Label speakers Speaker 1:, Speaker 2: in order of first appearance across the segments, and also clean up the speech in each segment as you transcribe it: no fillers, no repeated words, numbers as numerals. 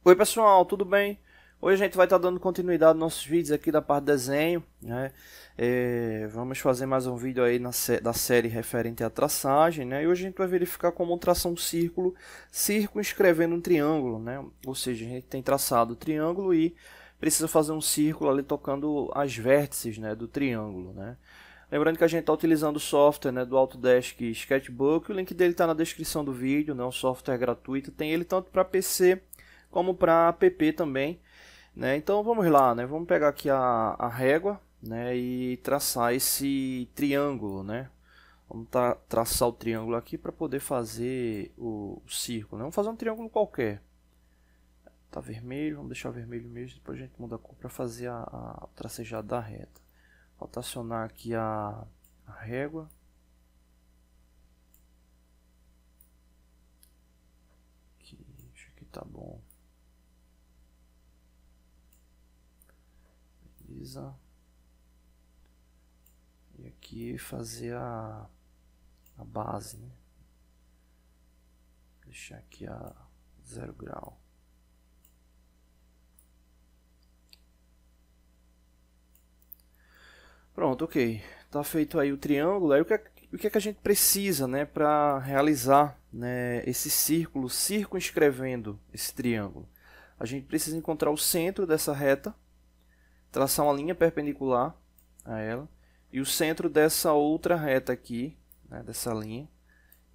Speaker 1: Oi pessoal, tudo bem? Hoje a gente vai estar dando continuidade aos nossos vídeos aqui da parte de desenho, né? Vamos fazer mais um vídeo aí da série referente à traçagem, né? E hoje a gente vai verificar como traçar um círculo escrevendo um triângulo, né? Ou seja, a gente tem traçado o triângulo e precisa fazer um círculo ali tocando as vértices, né, do triângulo, né? Lembrando que a gente está utilizando o software, né, do Autodesk Sketchbook, o link dele está na descrição do vídeo, né? Um software gratuito, tem ele tanto para PC como para app também, né? Então vamos lá, né? Vamos pegar aqui a régua, né, e traçar esse triângulo, né? Vamos traçar o triângulo aqui para poder fazer o círculo, né? Vamos fazer um triângulo qualquer. Tá vermelho, vamos deixar vermelho mesmo, depois a gente muda a cor para fazer o tracejado da reta. Rotacionar aqui a régua. Aqui, acho que tá bom. Beleza. E aqui fazer a base, né? Deixar aqui a 0 grau. Pronto, ok. Tá feito aí o triângulo. Aí o que é que a gente precisa, né, para realizar, né, esse círculo circunscrevendo esse triângulo? A gente precisa encontrar o centro dessa reta, traçar uma linha perpendicular a ela e o centro dessa outra reta aqui, né, dessa linha,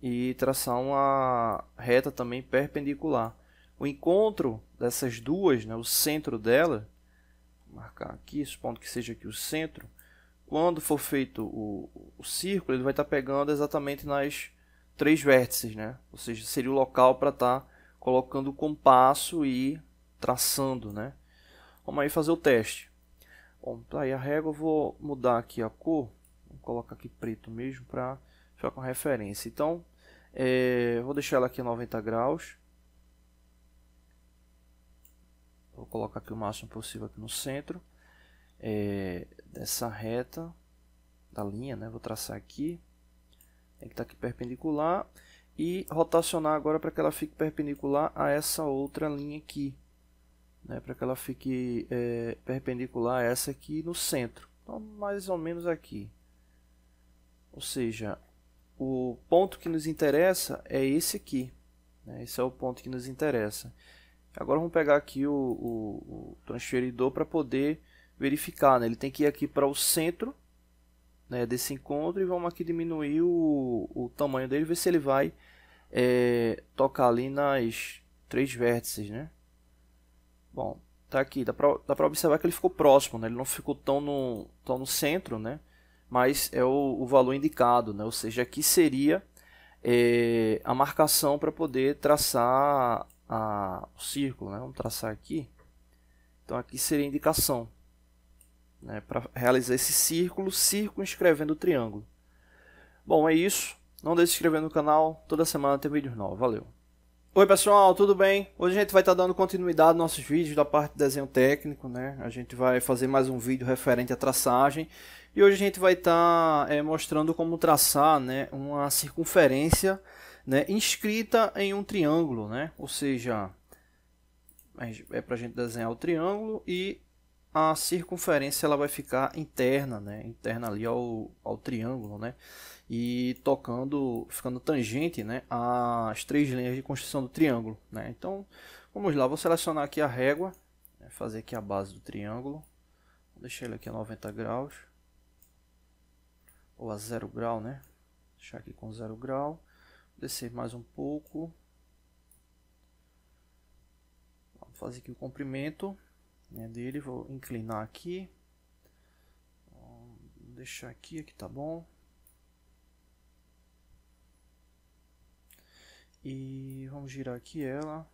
Speaker 1: e traçar uma reta também perpendicular. O encontro dessas duas, né, o centro dela, vou marcar aqui, supondo que seja aqui o centro. Quando for feito o círculo, ele vai estar pegando exatamente nas três vértices, né? Ou seja, seria o local para estar colocando o compasso e traçando, né? Vamos aí fazer o teste. Bom, tá aí a régua, eu vou mudar aqui a cor, vou colocar aqui preto mesmo para ficar com referência. Então, vou deixar ela aqui a 90 graus. Vou colocar aqui o máximo possível aqui no centro. Dessa reta da linha, né? Vou traçar aqui, tem que estar aqui perpendicular e rotacionar agora para que ela fique perpendicular a essa outra linha aqui, né? Para que ela fique perpendicular a essa aqui no centro, então mais ou menos aqui. Ou seja, o ponto que nos interessa é esse aqui, né? Esse é o ponto que nos interessa. Agora vamos pegar aqui o transferidor para poder verificar, né? Ele tem que ir aqui para o centro, né, desse encontro e vamos aqui diminuir o tamanho dele, ver se ele vai tocar ali nas três vértices, né? Bom, tá aqui, dá para observar que ele ficou próximo, né? Ele não ficou tão no centro, né? Mas é o valor indicado, né? Ou seja, aqui seria a marcação para poder traçar o círculo, né? Vamos traçar aqui. Então aqui seria a indicação, né, para realizar esse círculo circunscrevendo o triângulo. Bom, é isso. Não deixe de se inscrever no canal. Toda semana tem vídeos novos. Valeu. Oi pessoal, tudo bem? Hoje a gente vai estar dando continuidade aos nossos vídeos da parte de desenho técnico, né? A gente vai fazer mais um vídeo referente à traçagem. E hoje a gente vai estar mostrando como traçar, né, uma circunferência, né, inscrita em um triângulo, né? Ou seja, é para a gente desenhar o triângulo e a circunferência ela vai ficar interna, né? Interna ali ao triângulo, né? E ficando tangente, né, às três linhas de construção do triângulo, né? Então, vamos lá, vou selecionar aqui a régua, né, fazer aqui a base do triângulo, vou deixar ele aqui a 90 graus, ou a 0 grau, né? Deixar aqui com 0 grau, descer mais um pouco, vamos fazer aqui o comprimento, né, dele, vou inclinar aqui, vou deixar aqui tá bom, e vamos girar aqui ela,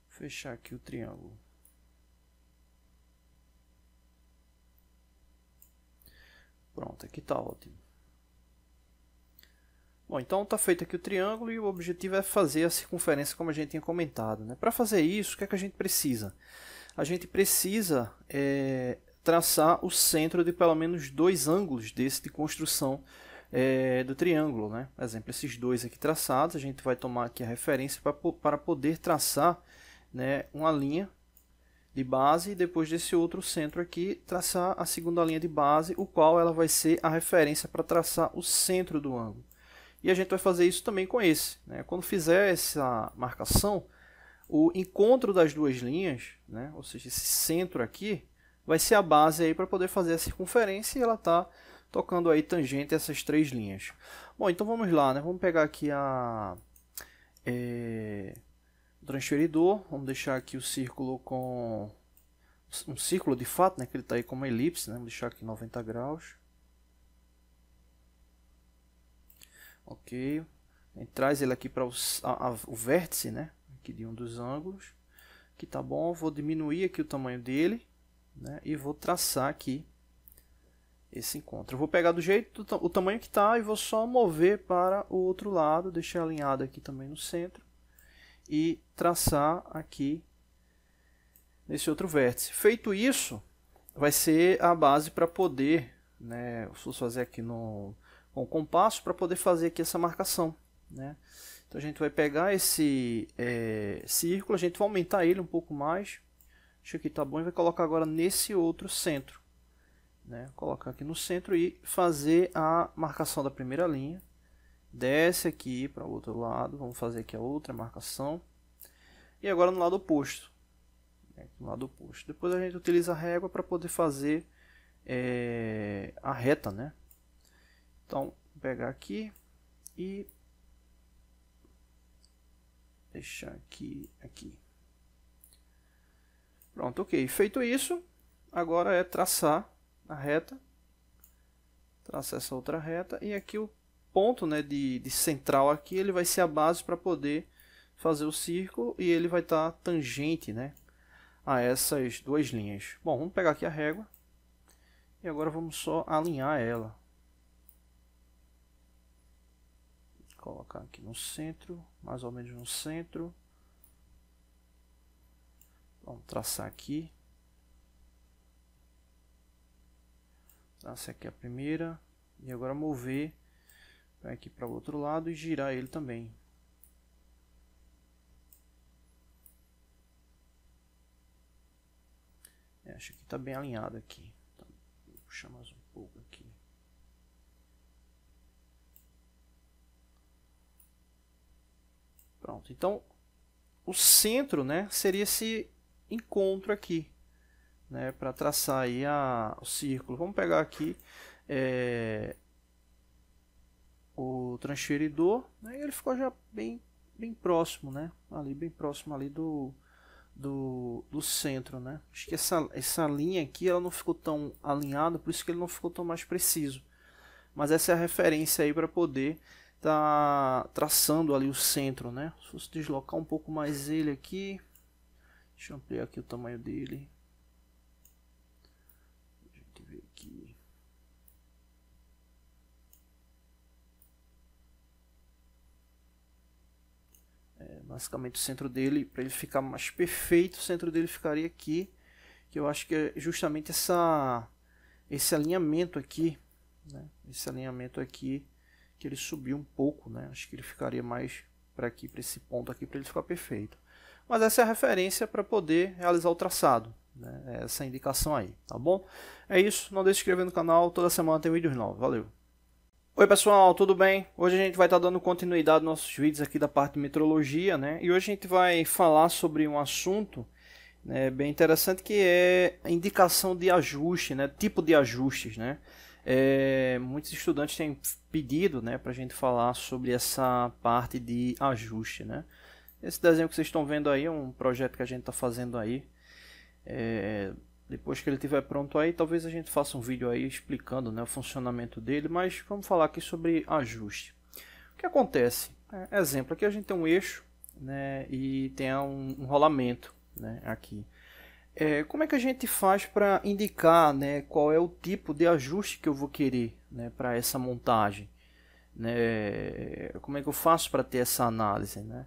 Speaker 1: fechar aqui o triângulo. Pronto, aqui tá ótimo. Bom, então está feito aqui o triângulo e o objetivo é fazer a circunferência como a gente tinha comentado, né? Para fazer isso, o que é que a gente precisa? A gente precisa traçar o centro de pelo menos dois ângulos desse de construção do triângulo, né? Por exemplo, esses dois aqui traçados, a gente vai tomar aqui a referência para poder traçar, né, uma linha de base e depois desse outro centro aqui traçar a segunda linha de base, o qual ela vai ser a referência para traçar o centro do ângulo. E a gente vai fazer isso também com esse, né? Quando fizer essa marcação, o encontro das duas linhas, né, ou seja, esse centro aqui, vai ser a base aí para poder fazer a circunferência e ela está tocando aí tangente a essas três linhas. Bom, então vamos lá, né? Vamos pegar aqui o transferidor, vamos deixar aqui o círculo com um círculo de fato, né, que ele está aí como uma elipse, né? Vamos deixar aqui 90 graus. Ok, a gente traz ele aqui para o vértice, né, aqui de um dos ângulos, que tá bom. Vou diminuir aqui o tamanho dele, né, e vou traçar aqui esse encontro. Eu vou pegar do jeito o tamanho que está e vou só mover para o outro lado, deixar alinhado aqui também no centro e traçar aqui nesse outro vértice. Feito isso, vai ser a base para poder, né, vou fazer aqui com o compasso para poder fazer aqui essa marcação, né? Então a gente vai pegar esse círculo, a gente vai aumentar ele um pouco mais. Acho que tá bom, e vai colocar agora nesse outro centro, né? Colocar aqui no centro e fazer a marcação da primeira linha. Desce aqui para o outro lado, vamos fazer aqui a outra marcação. E agora no lado oposto. No lado oposto. Depois a gente utiliza a régua para poder fazer a reta, né? Então, vou pegar aqui e deixar aqui. Pronto, ok. Feito isso, agora é traçar a reta. Traçar essa outra reta. E aqui o ponto, né, de central aqui, ele vai ser a base para poder fazer o círculo. E ele vai estar tangente, né, a essas duas linhas. Bom, vamos pegar aqui a régua. E agora vamos só alinhar ela. Colocar aqui no centro, mais ou menos no centro. Vamos traçar aqui. Traçar aqui a primeira. E agora mover aqui para o outro lado e girar ele também. Acho que está bem alinhado aqui. Então, vou puxar mais um pouco aqui. Pronto, então o centro, né, seria esse encontro aqui, né, para traçar aí o círculo. Vamos pegar aqui o transferidor, né, e ele ficou já bem próximo, né, ali bem próximo ali do centro, né. Acho que essa linha aqui ela não ficou tão alinhada, por isso que ele não ficou tão mais preciso. Mas essa é a referência aí para poder tá traçando ali o centro, né? Se fosse deslocar um pouco mais ele aqui, deixa eu ampliar aqui o tamanho dele. A gente vê aqui. Basicamente o centro dele, para ele ficar mais perfeito, o centro dele ficaria aqui, que eu acho que é justamente esse alinhamento aqui, né? Esse alinhamento aqui, que ele subiu um pouco, né? Acho que ele ficaria mais para aqui, para esse ponto aqui, para ele ficar perfeito. Mas essa é a referência para poder realizar o traçado, né? Essa indicação aí, tá bom? É isso, não deixe de se inscrever no canal, toda semana tem vídeos novos, valeu! Oi pessoal, tudo bem? Hoje a gente vai estar dando continuidade aos nossos vídeos aqui da parte de metrologia, né? E hoje a gente vai falar sobre um assunto, né, bem interessante, que é a indicação de ajuste, né? Tipo de ajustes, né? Muitos estudantes têm pedido, né, para a gente falar sobre essa parte de ajuste, né? Esse desenho que vocês estão vendo aí é um projeto que a gente está fazendo aí. Depois que ele estiver pronto aí, talvez a gente faça um vídeo aí explicando, né, o funcionamento dele, mas vamos falar aqui sobre ajuste. O que acontece? Exemplo, aqui a gente tem um eixo, né, e tem um rolamento, né, aqui. Como é que a gente faz para indicar, né, qual é o tipo de ajuste que eu vou querer, né, para essa montagem? Né? Como é que eu faço para ter essa análise? Né?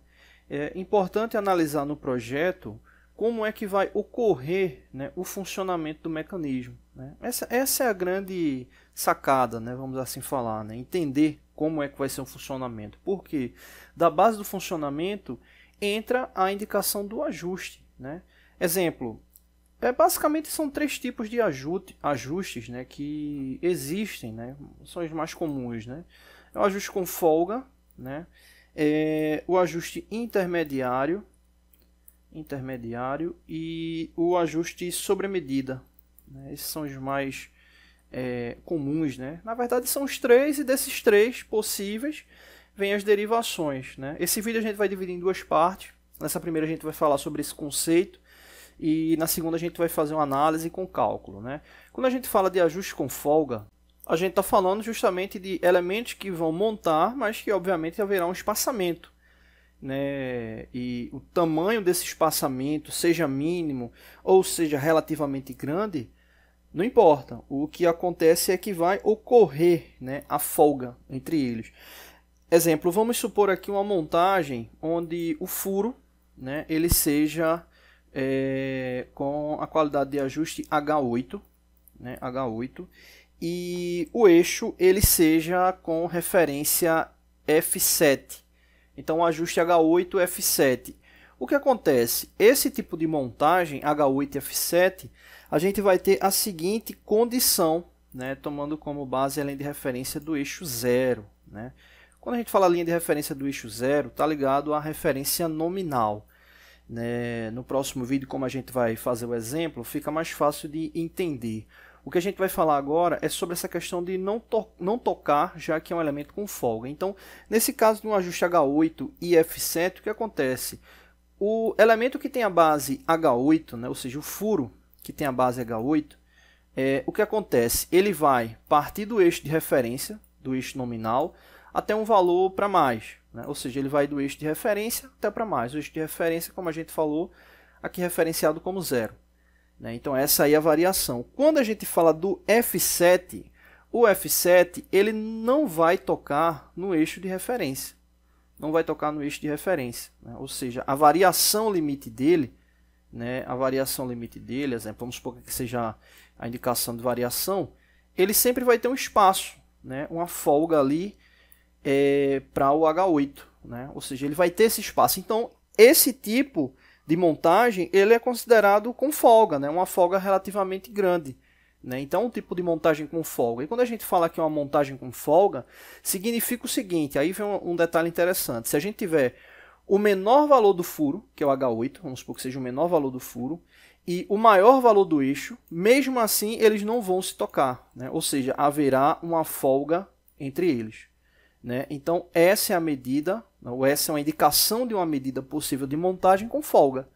Speaker 1: É importante analisar no projeto como é que vai ocorrer, né, o funcionamento do mecanismo, né? Essa é a grande sacada, né, vamos assim falar, né? Entender como é que vai ser o funcionamento. Porque da base do funcionamento entra a indicação do ajuste, né? Exemplo, basicamente são 3 tipos de ajustes, né, que existem, né? São os mais comuns, né? É o ajuste com folga, né? O ajuste intermediário e o ajuste sobre medida, né? Esses são os mais comuns, né? Na verdade são os 3, e desses 3 possíveis vêm as derivações, né? Esse vídeo a gente vai dividir em 2 partes. Nessa primeira a gente vai falar sobre esse conceito e na segunda a gente vai fazer uma análise com cálculo, né? Quando a gente fala de ajuste com folga, a gente está falando justamente de elementos que vão montar, mas que obviamente haverá um espaçamento, né? E o tamanho desse espaçamento, seja mínimo ou seja relativamente grande, não importa. O que acontece é que vai ocorrer, né, a folga entre eles. Exemplo, vamos supor aqui uma montagem onde o furo, né, ele seja com a qualidade de ajuste H8, né, H8, e o eixo ele seja com referência F7. Então, o ajuste H8 F7. O que acontece? Esse tipo de montagem, H8 F7, a gente vai ter a seguinte condição, né, tomando como base a linha de referência do eixo 0. Né? Quando a gente fala linha de referência do eixo 0, está ligado à referência nominal. Né? No próximo vídeo, como a gente vai fazer o exemplo, fica mais fácil de entender. O que a gente vai falar agora é sobre essa questão de não tocar, já que é um elemento com folga. Então, nesse caso de um ajuste H8 e F7, o que acontece? O elemento que tem a base H8, né, ou seja, o furo que tem a base H8, o que acontece? Ele vai partir do eixo de referência, do eixo nominal, até um valor para mais. Né? Ou seja, ele vai do eixo de referência até para mais. O eixo de referência, como a gente falou, aqui referenciado como 0. Então essa aí é a variação. Quando a gente fala do F7, o F7 ele não vai tocar no eixo de referência. Não vai tocar no eixo de referência. Né? Ou seja, a variação limite dele, né? Exemplo, vamos supor que seja a indicação de variação, ele sempre vai ter um espaço, né? Uma folga ali para o H8. Né? Ou seja, ele vai ter esse espaço. Então, esse tipo de montagem, ele é considerado com folga, né? Uma folga relativamente grande. Né? Então, um tipo de montagem com folga. E quando a gente fala que é uma montagem com folga, significa o seguinte, aí vem um detalhe interessante. Se a gente tiver o menor valor do furo, que é o H8, vamos supor que seja o menor valor do furo, e o maior valor do eixo, mesmo assim eles não vão se tocar. Né? Ou seja, haverá uma folga entre eles. Né? Então, essa é a medida, ou essa é uma indicação de uma medida possível de montagem com folga.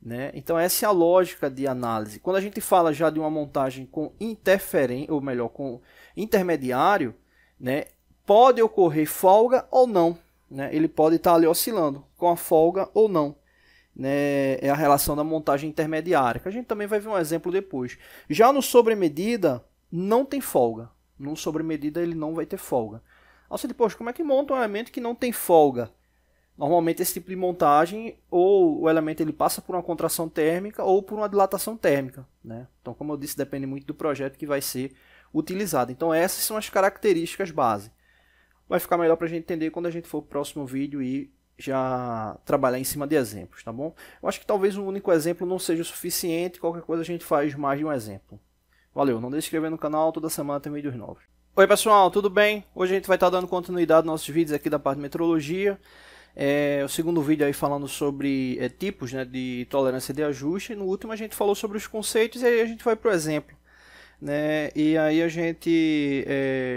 Speaker 1: Né? Então, essa é a lógica de análise. Quando a gente fala já de uma montagem com interferência, ou melhor, com intermediário, né, pode ocorrer folga ou não. Né? Ele pode estar ali oscilando com a folga ou não. Né? É a relação da montagem intermediária, que a gente também vai ver um exemplo depois. Já no sobremedida, não tem folga. No sobremedida, ele não vai ter folga. Você diz, poxa, como é que monta um elemento que não tem folga? Normalmente esse tipo de montagem, ou o elemento ele passa por uma contração térmica ou por uma dilatação térmica. Né? Então, como eu disse, depende muito do projeto que vai ser utilizado. Então, essas são as características base. Vai ficar melhor para a gente entender quando a gente for para o próximo vídeo e já trabalhar em cima de exemplos, tá bom? Eu acho que talvez um único exemplo não seja o suficiente, qualquer coisa a gente faz mais de um exemplo. Valeu, não deixe de se inscrever no canal, toda semana tem vídeos novos. Oi pessoal, tudo bem? Hoje a gente vai estar dando continuidade aos nossos vídeos aqui da parte de metrologia. O segundo vídeo aí falando sobre tipos, né, de tolerância de ajuste. No último a gente falou sobre os conceitos e aí a gente vai para o exemplo. Né? E aí a gente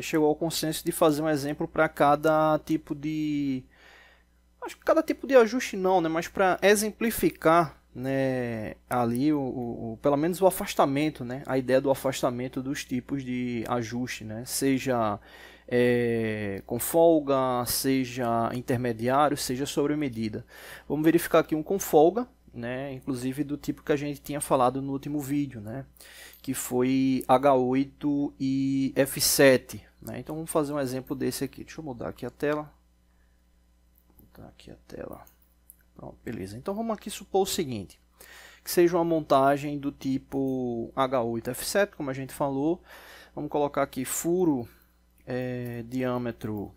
Speaker 1: chegou ao consenso de fazer um exemplo para cada tipo de... Acho que cada tipo de ajuste não, né? Mas para exemplificar, né, ali pelo menos o afastamento, né? A ideia do afastamento dos tipos de ajuste, né? Seja com folga, seja intermediário, seja sobre medida. Vamos verificar aqui um com folga, né? Inclusive do tipo que a gente tinha falado no último vídeo, né? Que foi H8 e F7. Né? Então vamos fazer um exemplo desse aqui. Deixa eu mudar aqui a tela. Pronto, beleza. Então vamos aqui supor o seguinte. que seja uma montagem do tipo H8F7, como a gente falou. Vamos colocar aqui furo, diâmetro,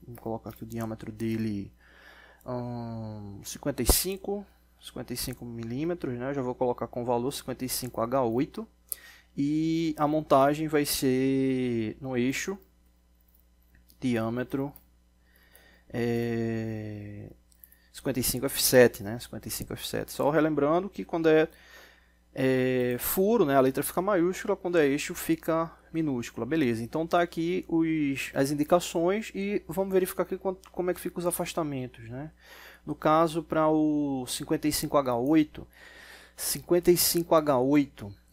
Speaker 1: vamos colocar aqui o diâmetro dele 55 milímetros, né? Eu já vou colocar com o valor 55H8. E a montagem vai ser no eixo, diâmetro 55F7, né? 55F7. Só relembrando que quando é furo, né, a letra fica maiúscula, quando é eixo fica minúscula. Beleza, então tá aqui as indicações e vamos verificar aqui como é que ficam os afastamentos, né? No caso, para o 55H8,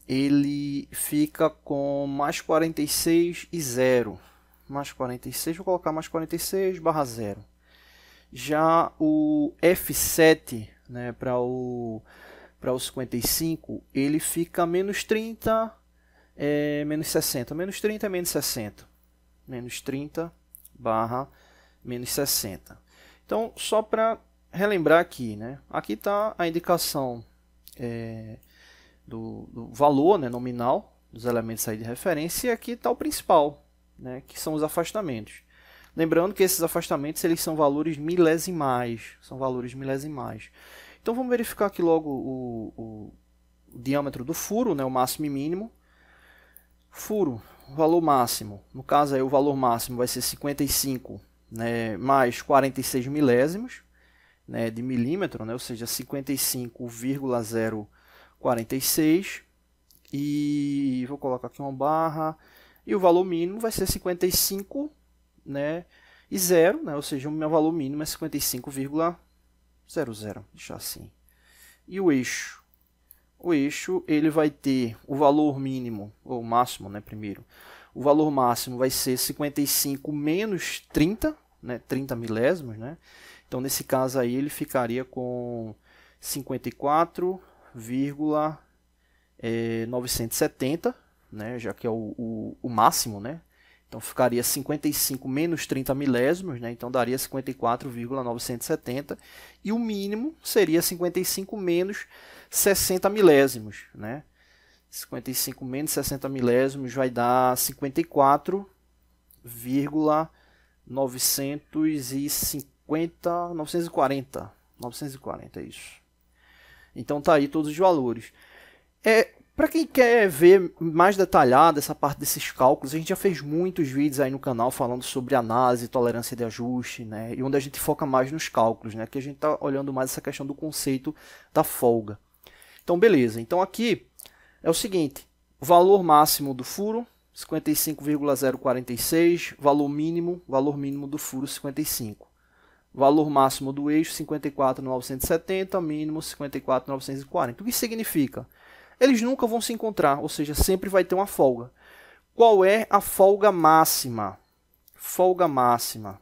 Speaker 1: ele fica com mais 46 e 0. Mais 46, vou colocar mais 46 barra 0. Já o F7, né, para o 55, ele fica menos 30, menos 60. Menos 30 é menos 60. Menos 30 barra menos 60. Então, só para relembrar aqui, né? Aqui está a indicação do valor, né, nominal dos elementos aí de referência, e aqui está o principal, né, que são os afastamentos. Lembrando que esses afastamentos eles são valores milesimais. Então vamos verificar aqui logo o diâmetro do furo, né, o máximo e mínimo. Furo, valor máximo, no caso aí o valor máximo vai ser 55, né, mais 46 milésimos, né, de milímetro, né, ou seja, 55,046, e vou colocar aqui uma barra, e o valor mínimo vai ser 55, né, e 0, né, ou seja, o meu valor mínimo é 55,00, deixar assim. E o eixo? O eixo ele vai ter o valor mínimo, ou máximo, né, primeiro. O valor máximo vai ser 55 menos 30, né, 30 milésimos, né? Então, nesse caso aí, ele ficaria com 54,970, né, já que é o máximo, né? Então, ficaria 55 menos 30 milésimos, né? Então, daria 54,970. E o mínimo seria 55 menos 60 milésimos, né? 55 menos 60 milésimos vai dar 940, é isso. Então tá aí todos os valores. Para quem quer ver mais detalhado essa parte desses cálculos, a gente já fez muitos vídeos aí no canal falando sobre análise, tolerância de ajuste, né? E onde a gente foca mais nos cálculos, né? Que a gente está olhando mais essa questão do conceito da folga. Então beleza, então aqui é o seguinte, o valor máximo do furo, 55,046, valor mínimo do furo, 55. Valor máximo do eixo, 54,970, mínimo 54,940. O que significa? Eles nunca vão se encontrar, ou seja, sempre vai ter uma folga. Qual é a folga máxima? Folga máxima.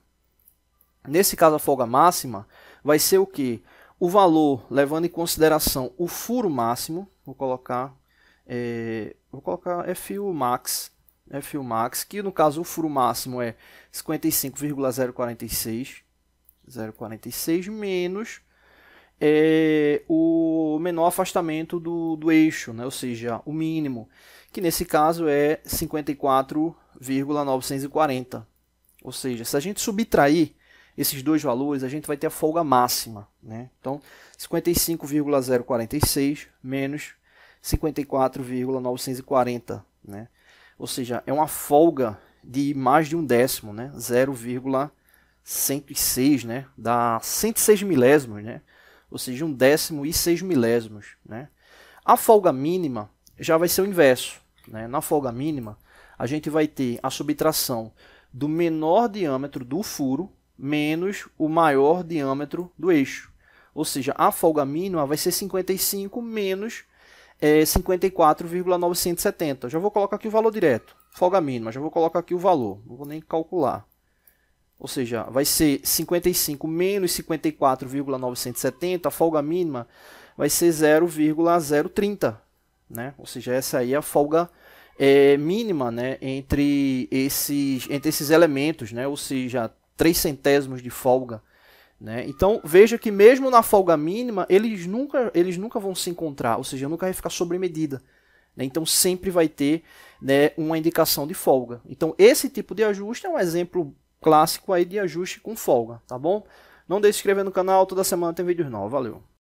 Speaker 1: Nesse caso, a folga máxima vai ser o quê? O valor, levando em consideração o furo máximo, vou colocar FU max, que no caso o furo máximo é 55,046, menos o menor afastamento do eixo, né? Ou seja, o mínimo, que nesse caso é 54,940. Ou seja, se a gente subtrair esses dois valores, a gente vai ter a folga máxima, né? Então, 55,046 menos 54,940, né? Ou seja, é uma folga de mais de um décimo, né? 0,106, né? Dá 106 milésimos, né? Ou seja, um décimo e 6 milésimos, né? A folga mínima já vai ser o inverso, né? Na folga mínima, a gente vai ter a subtração do menor diâmetro do furo menos o maior diâmetro do eixo. Ou seja, a folga mínima vai ser 55 menos 54,970. Já vou colocar aqui o valor direto. Folga mínima, já vou colocar aqui o valor. Não vou nem calcular. Ou seja, vai ser 55 menos 54,970. A folga mínima vai ser 0,030. Né? Ou seja, essa aí é a folga mínima, né, entre esses elementos. Né? Ou seja, 3 centésimos de folga né? Então veja que mesmo na folga mínima, eles nunca vão se encontrar, ou seja, nunca vai ficar sobre medida. Né? Então sempre vai ter, né, uma indicação de folga. Então esse tipo de ajuste é um exemplo clássico aí de ajuste com folga, tá bom? Não deixe de se inscrever no canal, toda semana tem vídeos novos. Valeu!